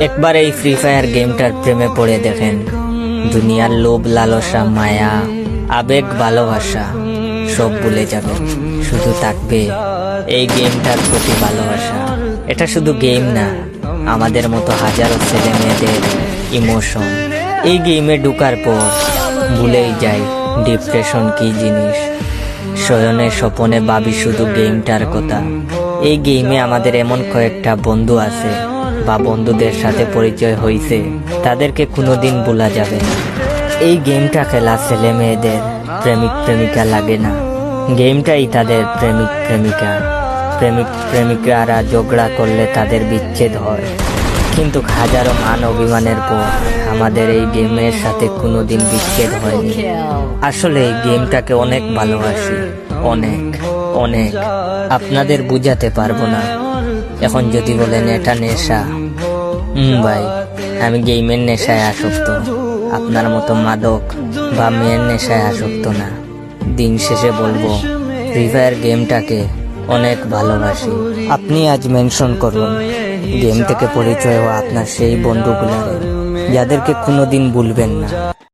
একবার এই free fire গেমটার প্রেমে পড়ে দেখেন। দুনিয়ার লোভ, লালসা, মায়া, আবেগ, ভালোবাসা সব ভুলে যাবেন। শুধু থাকবে এই গেমটার প্রতি ভালোবাসা। এটা শুধু গেম না, আমাদের মতো হাজারো ছেলে মেয়েদের ইমোশন। এই গেমে ঢুকার পর ভুলেই যাই ডিপ্রেশন কি জিনিস। শয়নে স্বপনে ভাবি শুধু গেমটার কথা। এই গেমে আমাদের এমন কয়েকটা বন্ধু আছে বা বন্ধুদের সাথে পরিচয় হয়েছে, তাদেরকে কোনোদিন ভোলা যাবে না। এই গেমটা খেলা ছেলে মেয়েদের প্রেমিক প্রেমিকা লাগে না, গেমটাই তাদের প্রেমিক প্রেমিকা। প্রেমিক প্রেমিকারা ঝগড়া করলে তাদের বিচ্ছেদ হয়, কিন্তু হাজারো মান অভিমানের পর আমাদের এই গেমের সাথে কোনোদিন বিচ্ছেদ হয়নি। আসলে এই গেমটাকে অনেক ভালোবাসি, অনেক অনেক। আপনাদের বুঝাতে পারবো না। এখন যদি বলেন এটা নেশা, ভাই আমি গেমের নেশায় আসক্ত, আপনার মতো মাদক বা মেয়ের নেশায় আসক্ত না। দিন শেষে বলবো ফ্রি ফায়ার গেমটাকে অনেক ভালোবাসি। আপনি আজ মেনশন করুন গেম থেকে পরিচয় হওয়া আপনার সেই বন্ধুগুলারে, যাদেরকে কোনোদিন ভুলবেন না।